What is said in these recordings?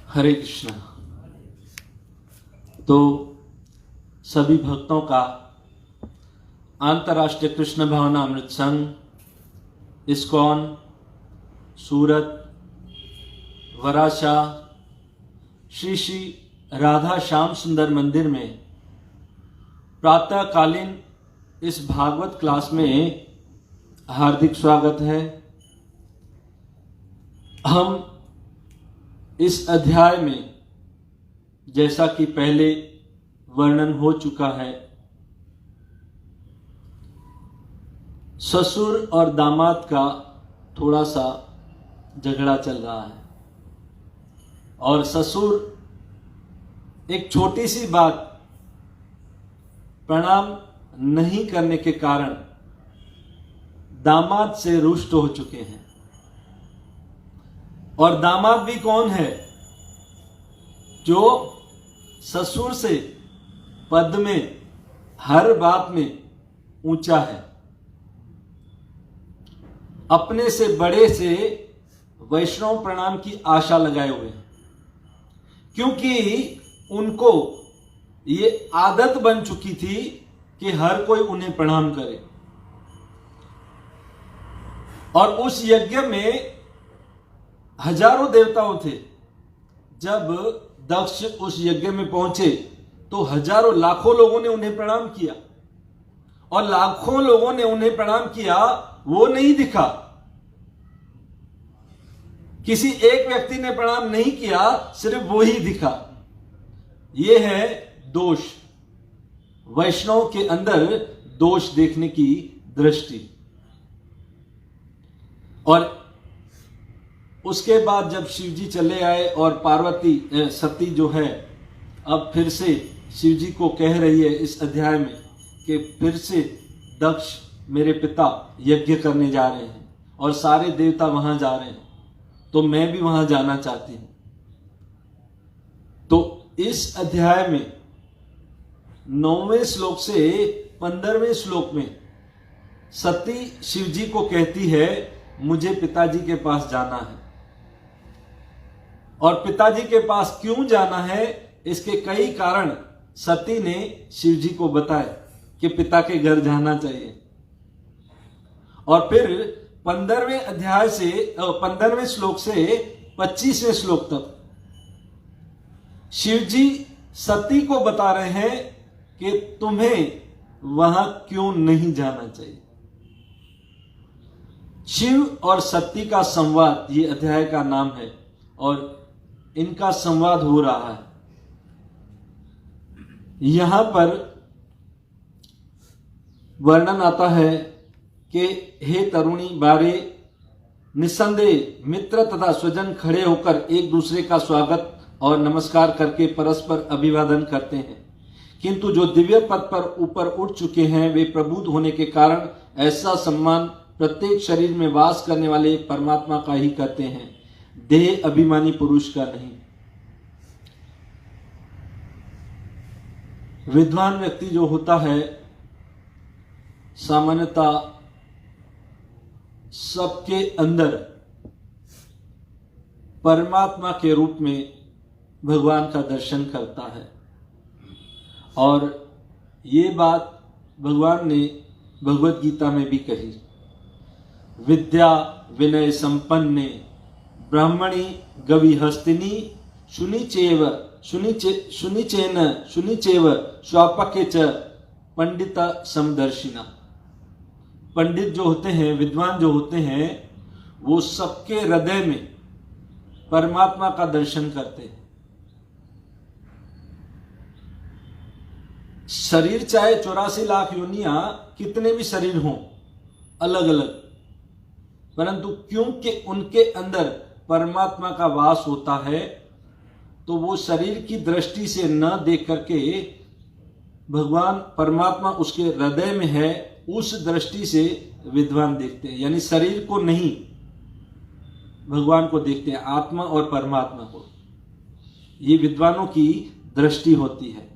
हरे कृष्णा। तो सभी भक्तों का अंतर्राष्ट्रीय कृष्ण भावना अमृत संघ, इस्कॉन, सूरत, वराशा, श्री श्री राधा श्याम सुंदर मंदिर में प्रातःकालीन इस भागवत क्लास में हार्दिक स्वागत है। हम इस अध्याय में, जैसा कि पहले वर्णन हो चुका है, ससुर और दामाद का थोड़ा सा झगड़ा चल रहा है और ससुर एक छोटी सी बात, प्रणाम नहीं करने के कारण दामाद से रुष्ट हो चुके हैं। और दामाद भी कौन है? जो ससुर से पद में, हर बात में ऊंचा है, अपने से बड़े से वैष्णव प्रणाम की आशा लगाए हुए हैं, क्योंकि उनको ये आदत बन चुकी थी कि हर कोई उन्हें प्रणाम करे। और उस यज्ञ में हजारों देवताओं थे। जब दक्ष उस यज्ञ में पहुंचे तो हजारों लाखों लोगों ने उन्हें प्रणाम किया, और लाखों लोगों ने उन्हें प्रणाम किया, वो नहीं दिखा। किसी एक व्यक्ति ने प्रणाम नहीं किया, सिर्फ वो ही दिखा। ये है दोष, वैष्णव के अंदर दोष देखने की दृष्टि। और उसके बाद जब शिव जी चले आए और पार्वती सती जो है, अब फिर से शिव जी को कह रही है इस अध्याय में कि फिर से दक्ष मेरे पिता यज्ञ करने जा रहे हैं और सारे देवता वहां जा रहे हैं, तो मैं भी वहां जाना चाहती हूं। तो इस अध्याय में 9वें श्लोक से 15वें श्लोक में सती शिव जी को कहती है, मुझे पिताजी के पास जाना है। और पिताजी के पास क्यों जाना है, इसके कई कारण सती ने शिव जी को बताए कि पिता के घर जाना चाहिए। और फिर 15वें अध्याय से 15वें श्लोक से 25वें श्लोक तक शिव जी सती को बता रहे हैं कि तुम्हें वहां क्यों नहीं जाना चाहिए। शिव और सती का संवाद, ये अध्याय का नाम है, और इनका संवाद हो रहा है। यहां पर वर्णन आता है कि हे तरुणी बारे, निस्संदेह मित्र तथा स्वजन खड़े होकर एक दूसरे का स्वागत और नमस्कार करके परस्पर अभिवादन करते हैं, किंतु जो दिव्य पद पर ऊपर उठ चुके हैं वे प्रबुद्ध होने के कारण ऐसा सम्मान प्रत्येक शरीर में वास करने वाले परमात्मा का ही करते हैं, देह अभिमानी पुरुष का नहीं। विद्वान व्यक्ति जो होता है, सामान्यतः सबके अंदर परमात्मा के रूप में भगवान का दर्शन करता है। और ये बात भगवान ने भगवत गीता में भी कही, विद्या विनय संपन्ने ब्राह्मणी गवि हस्तिनी शुनिचेव स्वापके च पंडिता समदर्शिना। पंडित जो होते हैं, विद्वान जो होते हैं, वो सबके हृदय में परमात्मा का दर्शन करते हैं। शरीर चाहे 84 लाख योनियां कितने भी शरीर हों अलग अलग, परंतु क्योंकि उनके अंदर परमात्मा का वास होता है, तो वो शरीर की दृष्टि से न देख करके भगवान परमात्मा उसके हृदय में है, उस दृष्टि से विद्वान देखते हैं। यानी शरीर को नहीं, भगवान को देखते हैं, आत्मा और परमात्मा को। ये विद्वानों की दृष्टि होती है।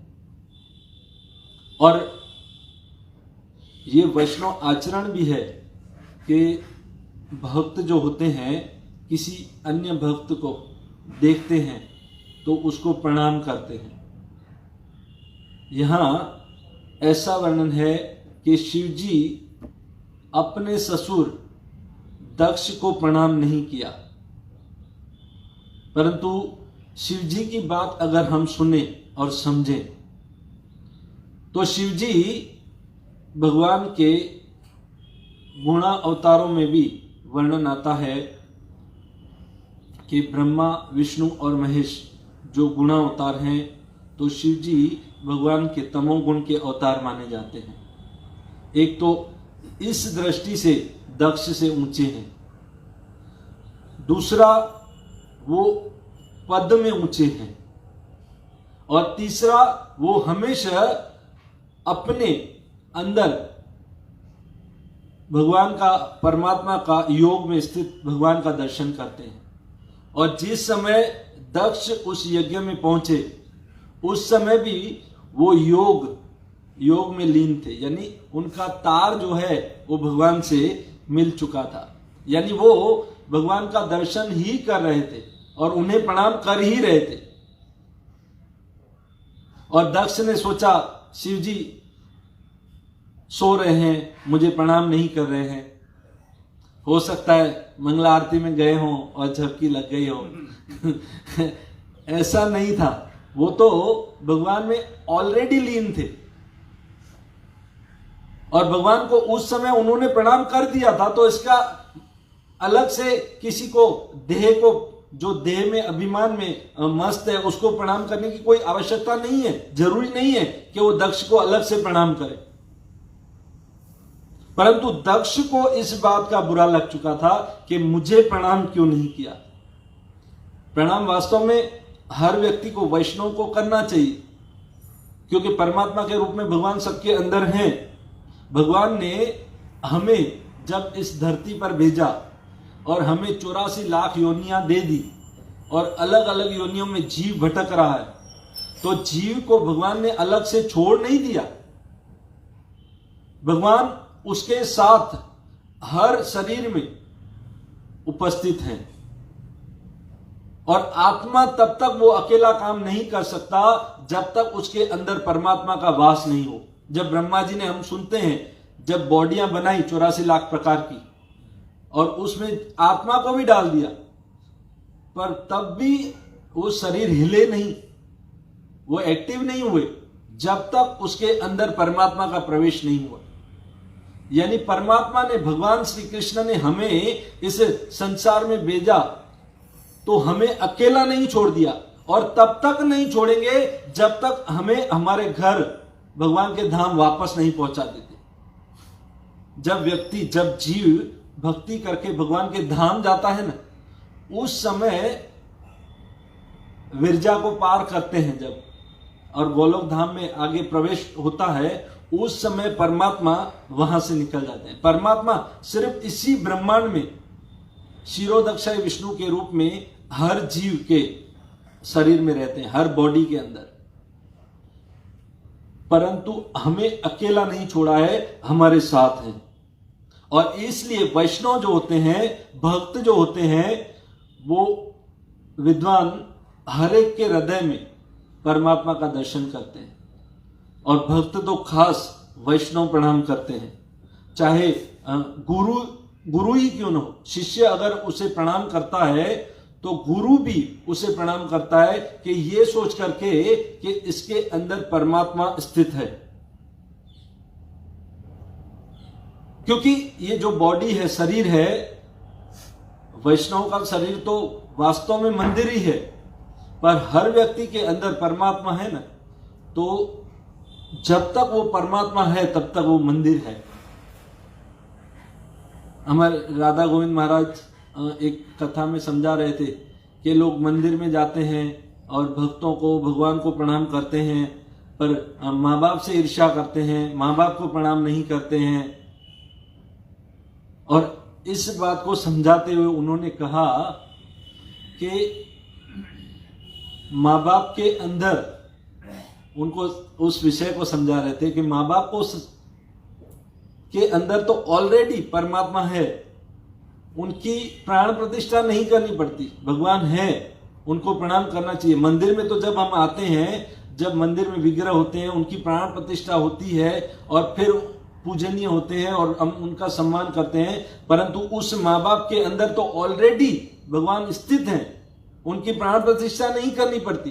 और ये वैष्णव आचरण भी है कि भक्त जो होते हैं किसी अन्य भक्त को देखते हैं तो उसको प्रणाम करते हैं। यहाँ ऐसा वर्णन है कि शिव जी अपने ससुर दक्ष को प्रणाम नहीं किया, परंतु शिव जी की बात अगर हम सुने और समझें तो शिव जी भगवान के गुणा अवतारों में भी वर्णन आता है कि ब्रह्मा, विष्णु और महेश जो गुणा अवतार हैं, तो शिव जी भगवान के तमोगुण के अवतार माने जाते हैं। एक तो इस दृष्टि से दक्ष से ऊंचे हैं, दूसरा वो पद में ऊंचे हैं, और तीसरा वो हमेशा अपने अंदर भगवान का, परमात्मा का योग में स्थित भगवान का दर्शन करते हैं। और जिस समय दक्ष उस यज्ञ में पहुंचे उस समय भी वो योग में लीन थे, यानी उनका तार जो है वो भगवान से मिल चुका था, यानी वो भगवान का दर्शन ही कर रहे थे और उन्हें प्रणाम कर ही रहे थे। और दक्ष ने सोचा शिव जी सो रहे हैं, मुझे प्रणाम नहीं कर रहे हैं, हो सकता है मंगला आरती में गए हों और झपकी लग गई हो। ऐसा नहीं था, वो तो भगवान में ऑलरेडी लीन थे और भगवान को उस समय उन्होंने प्रणाम कर दिया था। तो इसका अलग से किसी को, देह को, जो देह में अभिमान में मस्त है, उसको प्रणाम करने की कोई आवश्यकता नहीं है। जरूरी नहीं है कि वो दक्ष को अलग से प्रणाम करे, परंतु दक्ष को इस बात का बुरा लग चुका था कि मुझे प्रणाम क्यों नहीं किया। प्रणाम वास्तव में हर व्यक्ति को, वैष्णव को करना चाहिए, क्योंकि परमात्मा के रूप में भगवान सबके अंदर हैं। भगवान ने हमें जब इस धरती पर भेजा और हमें 84 लाख योनियां दे दी और अलग अलग योनियों में जीव भटक रहा है, तो जीव को भगवान ने अलग से छोड़ नहीं दिया। भगवान उसके साथ हर शरीर में उपस्थित हैं, और आत्मा तब तक वो अकेला काम नहीं कर सकता जब तक उसके अंदर परमात्मा का वास नहीं हो। जब ब्रह्मा जी ने, हम सुनते हैं, जब बॉडियां बनाई 84 लाख प्रकार की और उसमें आत्मा को भी डाल दिया, पर तब भी वो शरीर हिले नहीं, वो एक्टिव नहीं हुए जब तक उसके अंदर परमात्मा का प्रवेश नहीं हुआ। यानी परमात्मा ने, भगवान श्री कृष्ण ने हमें इस संसार में भेजा तो हमें अकेला नहीं छोड़ दिया, और तब तक नहीं छोड़ेंगे जब तक हमें हमारे घर भगवान के धाम वापस नहीं पहुंचा देते। जब जीव भक्ति करके भगवान के धाम जाता है ना, उस समय विरजा को पार करते हैं जब, और गोलोक धाम में आगे प्रवेश होता है, उस समय परमात्मा वहां से निकल जाते हैं। परमात्मा सिर्फ इसी ब्रह्मांड में क्षीरोदक्षाय विष्णु के रूप में हर जीव के शरीर में रहते हैं, हर बॉडी के अंदर, परंतु हमें अकेला नहीं छोड़ा है, हमारे साथ हैं। और इसलिए वैष्णव जो होते हैं, भक्त जो होते हैं, वो विद्वान हर एक के हृदय में परमात्मा का दर्शन करते हैं, और भक्त तो खास वैष्णव प्रणाम करते हैं। चाहे गुरु ही क्यों न हो, शिष्य अगर उसे प्रणाम करता है तो गुरु भी उसे प्रणाम करता है कि ये सोच करके कि इसके अंदर परमात्मा स्थित है। क्योंकि ये जो बॉडी है, शरीर है, वैष्णव का शरीर तो वास्तव में मंदिर ही है, पर हर व्यक्ति के अंदर परमात्मा है ना, तो जब तक वो परमात्मा है तब तक वो मंदिर है। हमारे राधा गोविंद महाराज एक कथा में समझा रहे थे कि लोग मंदिर में जाते हैं और भक्तों को, भगवान को प्रणाम करते हैं, पर माँ बाप से ईर्ष्या करते हैं, माँ बाप को प्रणाम नहीं करते हैं। और इस बात को समझाते हुए उन्होंने कहा कि माँ बाप के अंदर, उनको उस विषय को समझा रहे थे कि माँ बाप को के अंदर तो ऑलरेडी परमात्मा है, उनकी प्राण प्रतिष्ठा नहीं करनी पड़ती, भगवान है, उनको प्रणाम करना चाहिए। मंदिर में तो जब हम आते हैं, जब मंदिर में विग्रह होते हैं, उनकी प्राण प्रतिष्ठा होती है और फिर पूजनीय होते हैं और हम उनका सम्मान करते हैं, परंतु उस माँ बाप के अंदर तो ऑलरेडी भगवान स्थित हैं, उनकी प्राण प्रतिष्ठा नहीं करनी पड़ती।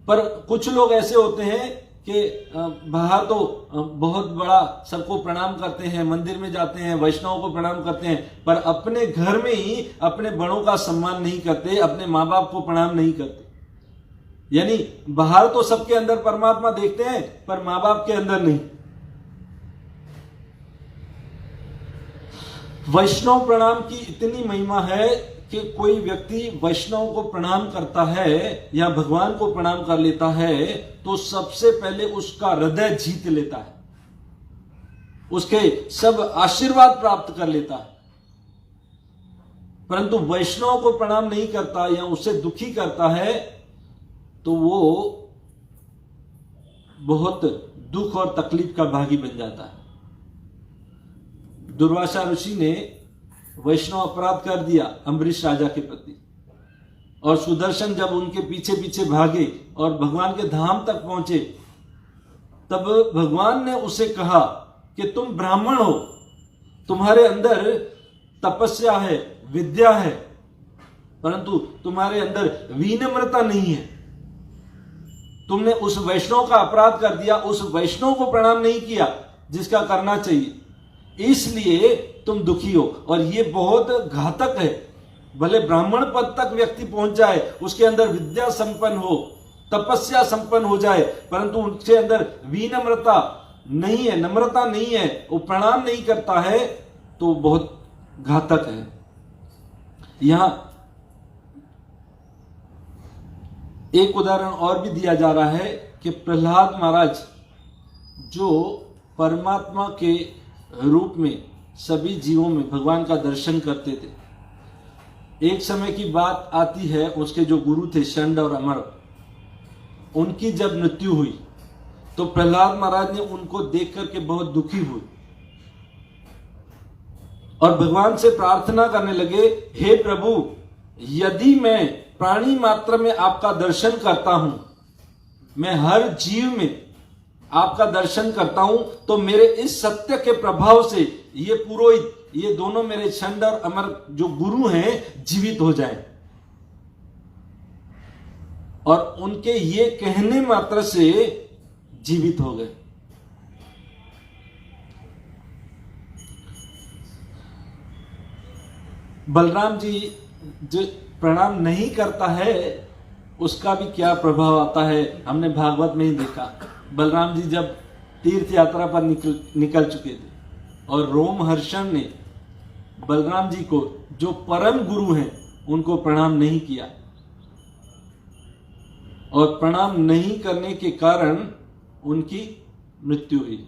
पर कुछ लोग ऐसे होते हैं कि बाहर तो बहुत बड़ा सबको प्रणाम करते हैं, मंदिर में जाते हैं, वैष्णवों को प्रणाम करते हैं, पर अपने घर में ही अपने बड़ों का सम्मान नहीं करते, अपने माँ बाप को प्रणाम नहीं करते। यानी बाहर तो सबके अंदर परमात्मा देखते हैं, पर माँ बाप के अंदर नहीं। वैष्णव प्रणाम की इतनी महिमा है कि कोई व्यक्ति वैष्णव को प्रणाम करता है या भगवान को प्रणाम कर लेता है तो सबसे पहले उसका हृदय जीत लेता है, उसके सब आशीर्वाद प्राप्त कर लेता है। परंतु वैष्णव को प्रणाम नहीं करता या उससे दुखी करता है तो वो बहुत दुख और तकलीफ का भागी बन जाता है। दुर्वासा ऋषि ने वैष्णव अपराध कर दिया अम्बरीश राजा के प्रति, और सुदर्शन जब उनके पीछे पीछे भागे और भगवान के धाम तक पहुंचे, तब भगवान ने उसे कहा कि तुम ब्राह्मण हो, तुम्हारे अंदर तपस्या है, विद्या है, परंतु तुम्हारे अंदर विनम्रता नहीं है। तुमने उस वैष्णव का अपराध कर दिया, उस वैष्णव को प्रणाम नहीं किया जिसका करना चाहिए, इसलिए तुम दुखी हो। और ये बहुत घातक है। भले ब्राह्मण पद तक व्यक्ति पहुंच जाए, उसके अंदर विद्या संपन्न हो, तपस्या संपन्न हो जाए, परंतु उसके अंदर विनम्रता नहीं है, नम्रता नहीं है, वो प्रणाम नहीं करता है, तो बहुत घातक है। यहां एक उदाहरण और भी दिया जा रहा है कि प्रहलाद महाराज जो परमात्मा के रूप में सभी जीवों में भगवान का दर्शन करते थे, एक समय की बात आती है, उसके जो गुरु थे षंड और अमर, उनकी जब मृत्यु हुई तो प्रहलाद महाराज ने उनको देख करके बहुत दुखी हुए और भगवान से प्रार्थना करने लगे, हे प्रभु, यदि मैं प्राणी मात्र में आपका दर्शन करता हूं, मैं हर जीव में आपका दर्शन करता हूं, तो मेरे इस सत्य के प्रभाव से ये पुरोहित, ये दोनों मेरे षंड और अमर जो गुरु हैं, जीवित हो जाएं। और उनके ये कहने मात्र से जीवित हो गए। बलराम जी जो प्रणाम नहीं करता है उसका भी क्या प्रभाव आता है, हमने भागवत में ही देखा। बलराम जी जब तीर्थ यात्रा पर निकल चुके थे और रोमहर्षण ने बलराम जी को, जो परम गुरु हैं, उनको प्रणाम नहीं किया, और प्रणाम नहीं करने के कारण उनकी मृत्यु हुई।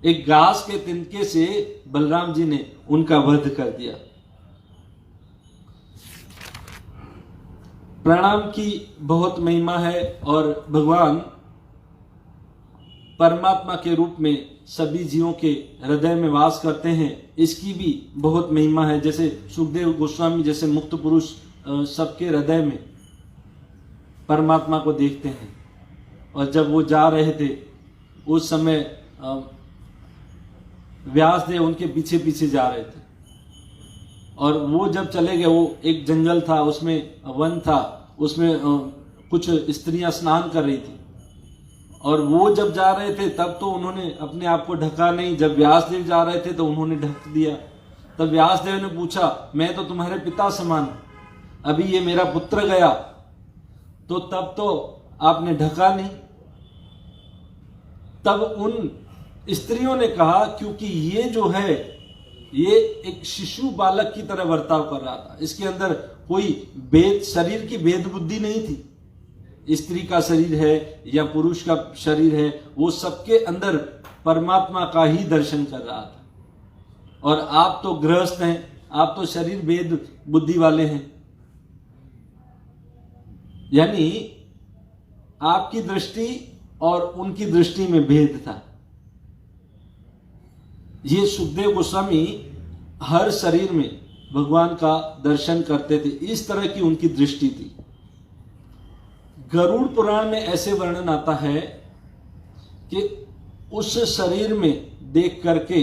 एक घास के तिनके से बलराम जी ने उनका वध कर दिया। प्रणाम की बहुत महिमा है और भगवान परमात्मा के रूप में सभी जीवों के हृदय में वास करते हैं, इसकी भी बहुत महिमा है। जैसे सुखदेव गोस्वामी जैसे मुक्त पुरुष सबके हृदय में परमात्मा को देखते हैं, और जब वो जा रहे थे उस समय व्यासदेव उनके पीछे पीछे जा रहे थे, और वो जब चले गए, वो एक जंगल था, उसमें वन था, उसमें कुछ स्त्रियां स्नान कर रही थी, और वो जब जा रहे थे तब तो उन्होंने अपने आप को ढका नहीं, जब व्यासदेव जा रहे थे तो उन्होंने ढक दिया। तब व्यासदेव ने पूछा, मैं तो तुम्हारे पिता समान, अभी ये मेरा पुत्र गया, तो तब तो आपने ढका नहीं। तब उन स्त्रियों ने कहा, क्योंकि ये जो है ये एक शिशु बालक की तरह बर्ताव कर रहा था, इसके अंदर कोई भेद, शरीर की भेद बुद्धि नहीं थी। स्त्री का शरीर है या पुरुष का शरीर है, वो सबके अंदर परमात्मा का ही दर्शन कर रहा था। और आप तो गृहस्थ हैं, आप तो शरीर भेद बुद्धि वाले हैं, यानी आपकी दृष्टि और उनकी दृष्टि में भेद था। ये सुखदेव गोस्वामी हर शरीर में भगवान का दर्शन करते थे। इस तरह की उनकी दृष्टि थी। गरुड़ पुराण में ऐसे वर्णन आता है कि उस शरीर में देख करके,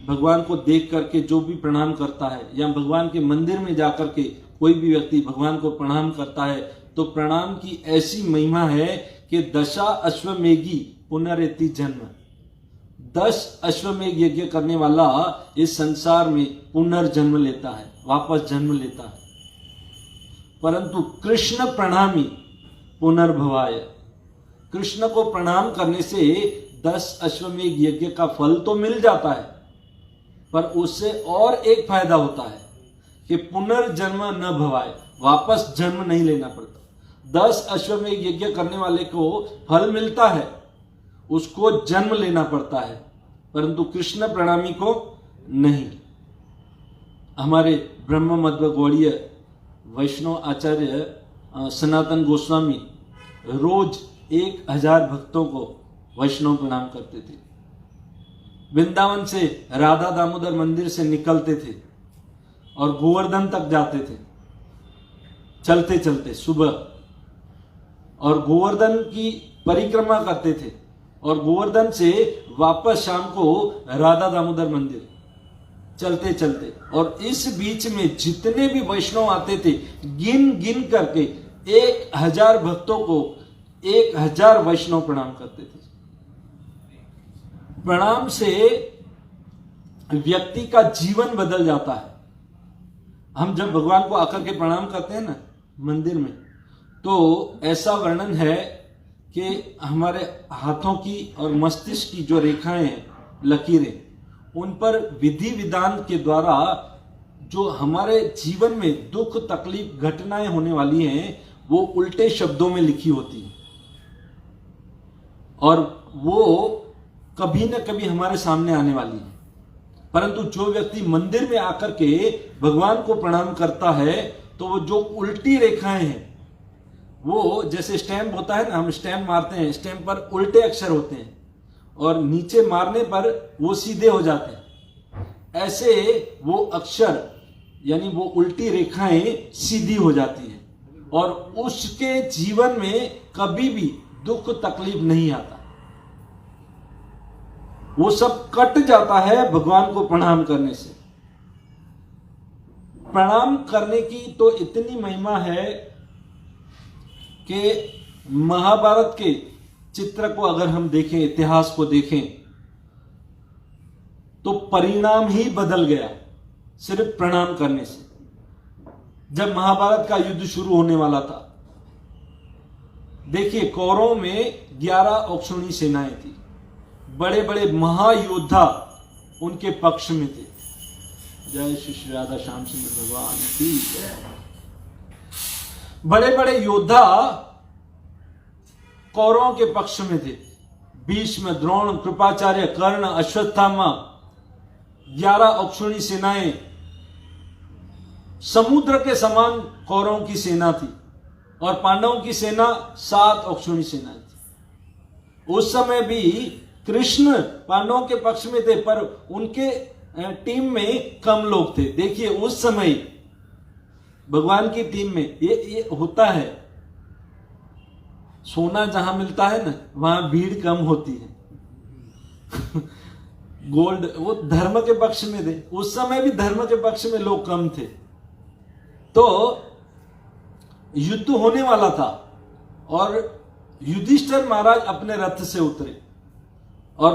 भगवान को देख करके जो भी प्रणाम करता है, या भगवान के मंदिर में जाकर के कोई भी व्यक्ति भगवान को प्रणाम करता है, तो प्रणाम की ऐसी महिमा है कि 10 अश्वमेघी पुनरेति जन्म, 10 अश्वमेघ यज्ञ करने वाला इस संसार में पुनर्जन्म लेता है, वापस जन्म लेता है। परंतु कृष्ण प्रणामी पुनर्भवाय, कृष्ण को प्रणाम करने से 10 अश्वमेघ यज्ञ का फल तो मिल जाता है, पर उससे और एक फायदा होता है कि पुनर्जन्म न भवाय, वापस जन्म नहीं लेना पड़ता। 10 अश्वमेघ यज्ञ करने वाले को फल मिलता है, उसको जन्म लेना पड़ता है, परंतु कृष्ण प्रणामी को नहीं। हमारे ब्रह्म मध्व गौड़ीय वैष्णव आचार्य सनातन गोस्वामी रोज 1000 भक्तों को वैष्णव प्रणाम करते थे। वृंदावन से राधा दामोदर मंदिर से निकलते थे और गोवर्धन तक जाते थे चलते चलते सुबह, और गोवर्धन की परिक्रमा करते थे, और गोवर्धन से वापस शाम को राधा दामोदर मंदिर चलते चलते। और इस बीच में जितने भी वैष्णव आते थे, गिन गिन करके 1000 भक्तों को 1000 वैष्णव प्रणाम करते थे। प्रणाम से व्यक्ति का जीवन बदल जाता है। हम जब भगवान को आकर के प्रणाम करते हैं ना मंदिर में, तो ऐसा वर्णन है कि हमारे हाथों की और मस्तिष्क की जो रेखाएं हैं, लकीरें, उन पर विधि विधान के द्वारा जो हमारे जीवन में दुख तकलीफ घटनाएं होने वाली हैं, वो उल्टे शब्दों में लिखी होती हैं, और वो कभी न कभी हमारे सामने आने वाली है। परंतु जो व्यक्ति मंदिर में आकर के भगवान को प्रणाम करता है, तो वो जो उल्टी रेखाएं हैं, वो जैसे स्टैम्प होता है ना, हम स्टैम्प मारते हैं, स्टैम्प पर उल्टे अक्षर होते हैं और नीचे मारने पर वो सीधे हो जाते हैं, ऐसे वो अक्षर यानी वो उल्टी रेखाएं सीधी हो जाती हैं, और उसके जीवन में कभी भी दुख तकलीफ नहीं आता, वो सब कट जाता है भगवान को प्रणाम करने से। प्रणाम करने की तो इतनी महिमा है कि महाभारत के चित्र को अगर हम देखें, इतिहास को देखें, तो परिणाम ही बदल गया सिर्फ प्रणाम करने से। जब महाभारत का युद्ध शुरू होने वाला था, देखिए कौरवों में 11 औक्षणी सेनाएं थी, बड़े बड़े महायोद्धा उनके पक्ष में थे। जय श्री राधा श्याम सुंदर भगवान की जय। बड़े बड़े योद्धा कौरवों के पक्ष में थे। भीष्म, द्रोण, कृपाचार्य, कर्ण, अश्वत्थामा, 11 औक्षणी सेनाएं, समुद्र के समान कौरवों की सेना थी, और पांडवों की सेना 7 औक्षणी सेनाएं थी। उस समय भी कृष्ण पांडवों के पक्ष में थे, पर उनके टीम में कम लोग थे। देखिए उस समय भगवान की टीम में ये होता है, सोना जहां मिलता है ना, वहां भीड़ कम होती है। गोल्ड, वो धर्म के पक्ष में थे, उस समय भी धर्म के पक्ष में लोग कम थे। तो युद्ध होने वाला था, और युधिष्ठिर महाराज अपने रथ से उतरे और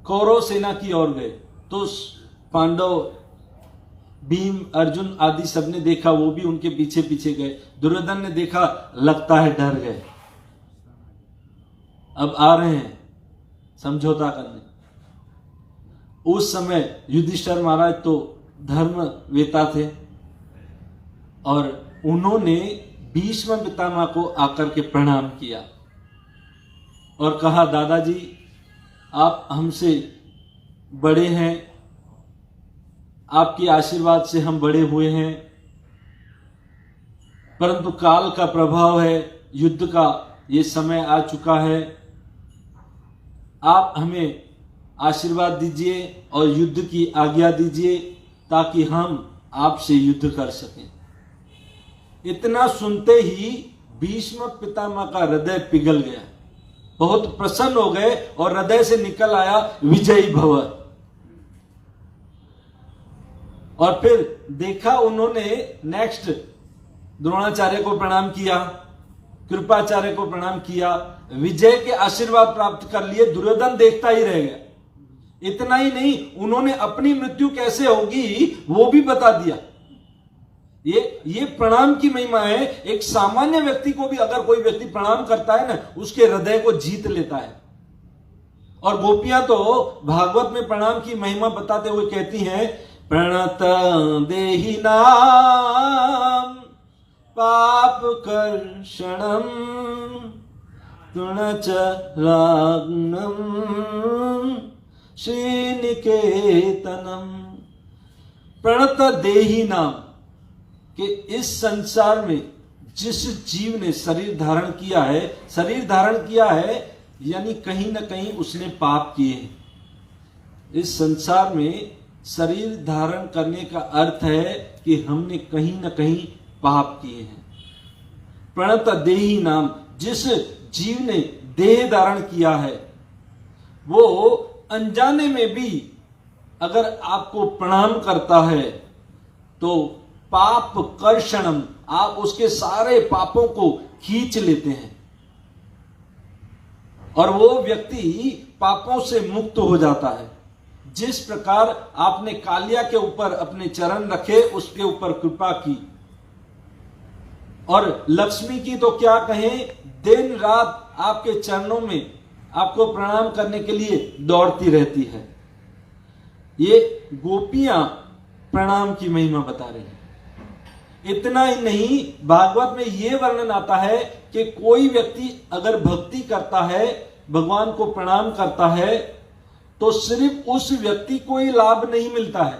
कौरव सेना की ओर गए। तो पांडव, भीम, अर्जुन आदि सबने देखा, वो भी उनके पीछे पीछे गए। दुर्योधन ने देखा, लगता है डर गए, अब आ रहे हैं समझौता करने। उस समय युधिष्ठिर महाराज तो धर्मवेता थे, और उन्होंने भीष्म पितामह को आकर के प्रणाम किया और कहा, दादाजी आप हमसे बड़े हैं, आपके आशीर्वाद से हम बड़े हुए हैं, परंतु काल का प्रभाव है, युद्ध का ये समय आ चुका है, आप हमें आशीर्वाद दीजिए और युद्ध की आज्ञा दीजिए, ताकि हम आपसे युद्ध कर सकें। इतना सुनते ही भीष्म पितामह का हृदय पिघल गया, बहुत प्रसन्न हो गए और हृदय से निकल आया विजयी भव। और फिर देखा उन्होंने नेक्स्ट द्रोणाचार्य को प्रणाम किया, कृपाचार्य को प्रणाम किया, विजय के आशीर्वाद प्राप्त कर लिए। दुर्योधन देखता ही रह गया। इतना ही नहीं, उन्होंने अपनी मृत्यु कैसे होगी वो भी बता दिया। ये प्रणाम की महिमा है। एक सामान्य व्यक्ति को भी अगर कोई व्यक्ति प्रणाम करता है ना, उसके हृदय को जीत लेता है। और गोपियां तो भागवत में प्रणाम की महिमा बताते हुए कहती हैं, प्रणत देहि नाम पाप कर्षणम तुणच राग्नम श्रीनिकेतनम। प्रणत देहि नाम कि इस संसार में जिस जीव ने शरीर धारण किया है, शरीर धारण किया है यानी कहीं ना कहीं उसने पाप किए हैं। इस संसार में शरीर धारण करने का अर्थ है कि हमने कहीं ना कहीं पाप किए हैं। प्रणत देहि नाम, जिस जीव ने देह धारण किया है वो अनजाने में भी अगर आपको प्रणाम करता है तो पाप कर्षणम, आप उसके सारे पापों को खींच लेते हैं और वो व्यक्ति पापों से मुक्त हो जाता है। जिस प्रकार आपने कालिया के ऊपर अपने चरण रखे, उसके ऊपर कृपा की, और लक्ष्मी की तो क्या कहें, दिन रात आपके चरणों में आपको प्रणाम करने के लिए दौड़ती रहती है। ये गोपियां प्रणाम की महिमा बता रही हैं। इतना ही नहीं, भागवत में यह वर्णन आता है कि कोई व्यक्ति अगर भक्ति करता है, भगवान को प्रणाम करता है, तो सिर्फ उस व्यक्ति को ही लाभ नहीं मिलता है,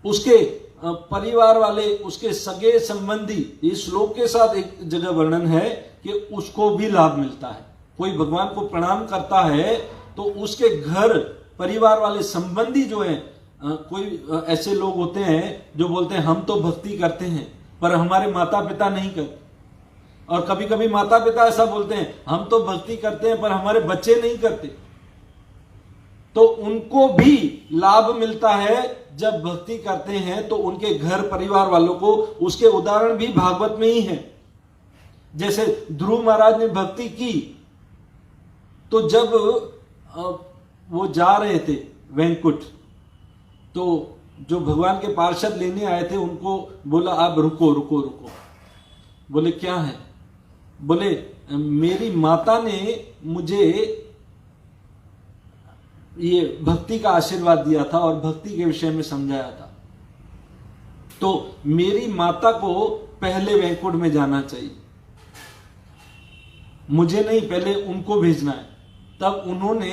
उसके परिवार वाले, उसके सगे संबंधी, इस श्लोक के साथ एक जगह वर्णन है कि उसको भी लाभ मिलता है। कोई भगवान को प्रणाम करता है तो उसके घर परिवार वाले संबंधी जो है, कोई ऐसे लोग होते हैं जो बोलते हैं हम तो भक्ति करते हैं पर हमारे माता पिता नहीं करते, और कभी कभी माता पिता ऐसा बोलते हैं हम तो भक्ति करते हैं पर हमारे बच्चे नहीं करते, तो उनको भी लाभ मिलता है जब भक्ति करते हैं तो उनके घर परिवार वालों को। उसके उदाहरण भी भागवत में ही है। जैसे ध्रुव महाराज ने भक्ति की तो जब वो जा रहे थे वैंकुट, तो जो भगवान के पार्षद लेने आए थे उनको बोला आप रुको रुको रुको। बोले क्या है? बोले मेरी माता ने मुझे ये भक्ति का आशीर्वाद दिया था और भक्ति के विषय में समझाया था, तो मेरी माता को पहले वैंकुट में जाना चाहिए, मुझे नहीं, पहले उनको भेजना है। तब उन्होंने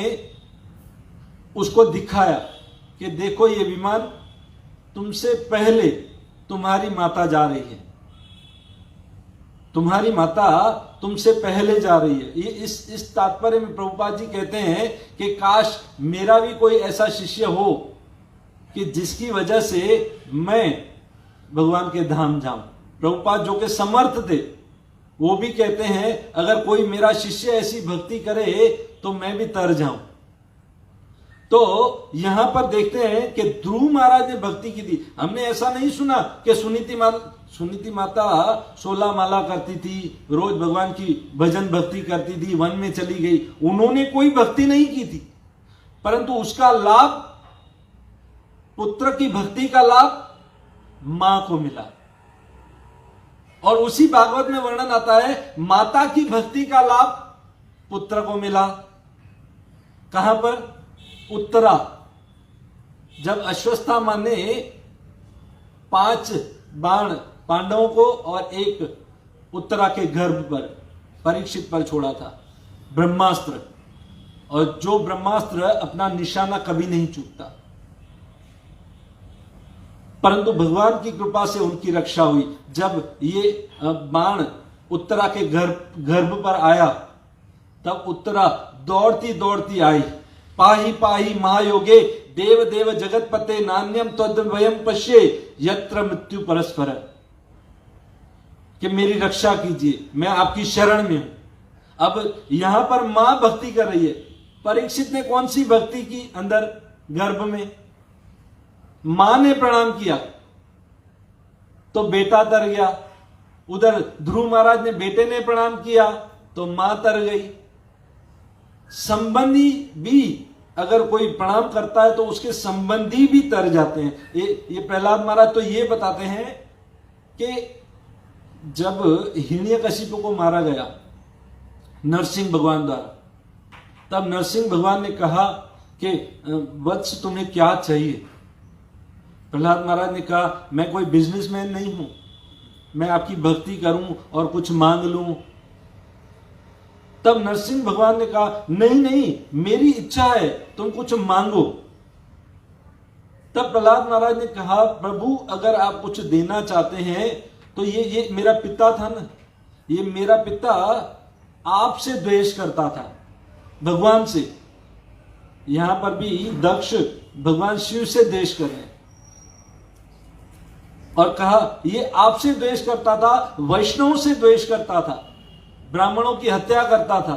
उसको दिखाया कि देखो ये विमान तुमसे पहले तुम्हारी माता जा रही है, तुम्हारी माता तुमसे पहले जा रही है। ये इस तात्पर्य में प्रभुपाद जी कहते हैं कि काश मेरा भी कोई ऐसा शिष्य हो कि जिसकी वजह से मैं भगवान के धाम जाऊं। प्रभुपाद जो के समर्थ थे वो भी कहते हैं अगर कोई मेरा शिष्य ऐसी भक्ति करे तो मैं भी तर जाऊं। तो यहां पर देखते हैं कि ध्रुव महाराज ने भक्ति की थी। हमने ऐसा नहीं सुना कि सुनीति माता 16 माला करती थी, रोज भगवान की भजन भक्ति करती थी, वन में चली गई, उन्होंने कोई भक्ति नहीं की थी, परंतु उसका लाभ, पुत्र की भक्ति का लाभ मां को मिला। और उसी भागवत में वर्णन आता है माता की भक्ति का लाभ पुत्र को मिला। कहां पर? उत्तरा। जब अश्वत्थामा ने 5 बाण पांडवों को और एक उत्तरा के गर्भ पर, परीक्षित पर छोड़ा था, ब्रह्मास्त्र, और जो ब्रह्मास्त्र अपना निशाना कभी नहीं चूकता, परंतु भगवान की कृपा से उनकी रक्षा हुई। जब ये बाण उत्तरा के गर्भ पर आया तब उत्तरा दौड़ती दौड़ती आई, पाहि पाहि महायोगे देव देव जगतपते नान्यम त्वद्वयम पश्ये यत्र मृत्यु परस्पर, कि मेरी रक्षा कीजिए, मैं आपकी शरण में हूं। अब यहां पर मां भक्ति कर रही है। परीक्षित ने कौन सी भक्ति की? अंदर गर्भ में मां ने प्रणाम किया तो बेटा तर गया, उधर ध्रुव महाराज ने बेटे ने प्रणाम किया तो मां तर गई। संबंधी भी अगर कोई प्रणाम करता है तो उसके संबंधी भी तर जाते हैं। ये प्रहलाद महाराज तो ये बताते हैं कि जब हिरण्यकशिपु को मारा गया नरसिंह भगवान द्वारा, तब नरसिंह भगवान ने कहा कि वत्स तुम्हें क्या चाहिए? प्रहलाद महाराज ने कहा मैं कोई बिजनेसमैन नहीं हूं, मैं आपकी भक्ति करूं और कुछ मांग लूं। तब नरसिंह भगवान ने कहा नहीं नहीं, मेरी इच्छा है, तुम कुछ मांगो। तब प्रहलाद महाराज ने कहा प्रभु अगर आप कुछ देना चाहते हैं तो ये मेरा पिता था ना, ये मेरा पिता आपसे द्वेष करता था, भगवान से। यहां पर भी दक्ष भगवान शिव से द्वेष कर रहे हैं और कहा ये आपसे द्वेष करता था, वैष्णव से द्वेष करता था, ब्राह्मणों की हत्या करता था,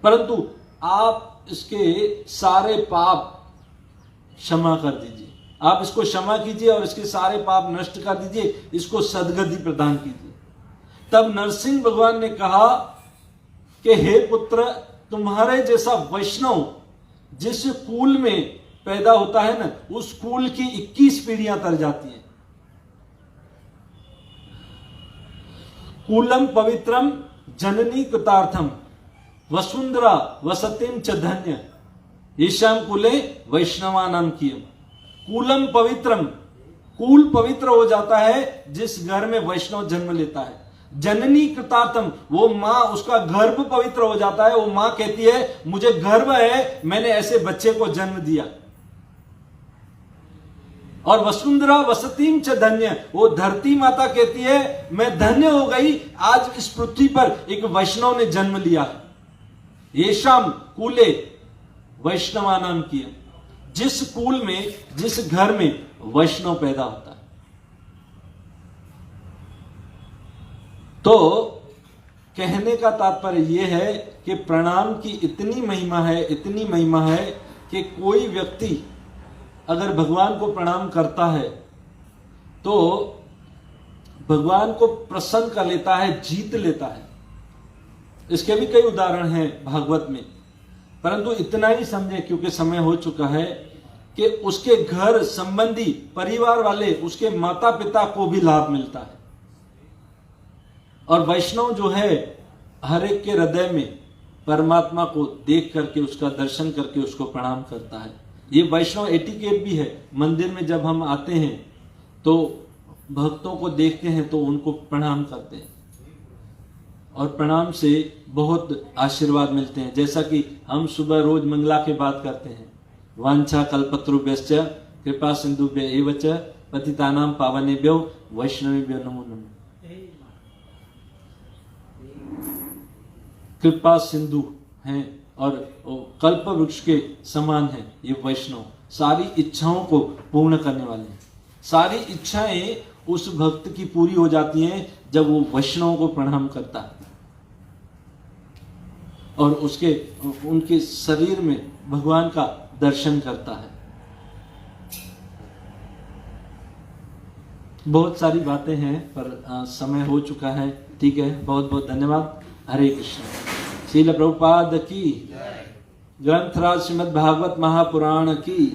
परंतु आप इसके सारे पाप क्षमा कर दीजिए, आप इसको क्षमा कीजिए और इसके सारे पाप नष्ट कर दीजिए, इसको सद्गति प्रदान कीजिए। तब नरसिंह भगवान ने कहा कि हे पुत्र, तुम्हारे जैसा वैष्णव जिस कुल में पैदा होता है ना, उस कुल की 21 पीढ़ियां तर जाती हैं। कुलम पवित्रम जननी कृतार्थम वसुंधरा वसतिम च धन्य येषाम कुले वैष्णवानाम कियम। कुलम पवित्रम, कुल पवित्र हो जाता है जिस घर में वैष्णव जन्म लेता है। जननी कृतार्थम, वो मां, उसका गर्भ पवित्र हो जाता है। वो मां कहती है मुझे गर्व है, मैंने ऐसे बच्चे को जन्म दिया। और वसुंधरा वसतिम च धन्य, वो धरती माता कहती है मैं धन्य हो गई, आज इस पृथ्वी पर एक वैष्णव ने जन्म लिया है। येषाम कुले वैष्णवानाम किए, जिस कुल में, जिस घर में वैष्णव पैदा होता है। तो कहने का तात्पर्य यह है कि प्रणाम की इतनी महिमा है, इतनी महिमा है कि कोई व्यक्ति अगर भगवान को प्रणाम करता है तो भगवान को प्रसन्न कर लेता है, जीत लेता है। इसके भी कई उदाहरण हैं भागवत में, परंतु इतना ही समझे क्योंकि समय हो चुका है कि उसके घर संबंधी, परिवार वाले, उसके माता पिता को भी लाभ मिलता है। और वैष्णव जो है हर एक के हृदय में परमात्मा को देख करके, उसका दर्शन करके उसको प्रणाम करता है। ये वैष्णव एटिकेट भी है। मंदिर में जब हम आते हैं तो भक्तों को देखते हैं तो उनको प्रणाम करते हैं और प्रणाम से बहुत आशीर्वाद मिलते हैं। जैसा कि हम सुबह रोज मंगला के बात करते हैं, वांछा कल्पतरुभ्यश्च कृपा सिंधुभ्य एव च पतितानां पावनेभ्यो वैष्णवेभ्यो नमो नमः। कृपा सिंधु हैं और कल्प वृक्ष के समान है ये वैष्णव, सारी इच्छाओं को पूर्ण करने वाले हैं। सारी इच्छाएं उस भक्त की पूरी हो जाती हैं जब वो वैष्णव को प्रणाम करता है और उनके शरीर में भगवान का दर्शन करता है। बहुत सारी बातें हैं पर समय हो चुका है। ठीक है, बहुत बहुत धन्यवाद। हरे कृष्ण। श्रील प्रभुपाद की, ग्रंथराज श्रीमद् भागवत महापुराण की।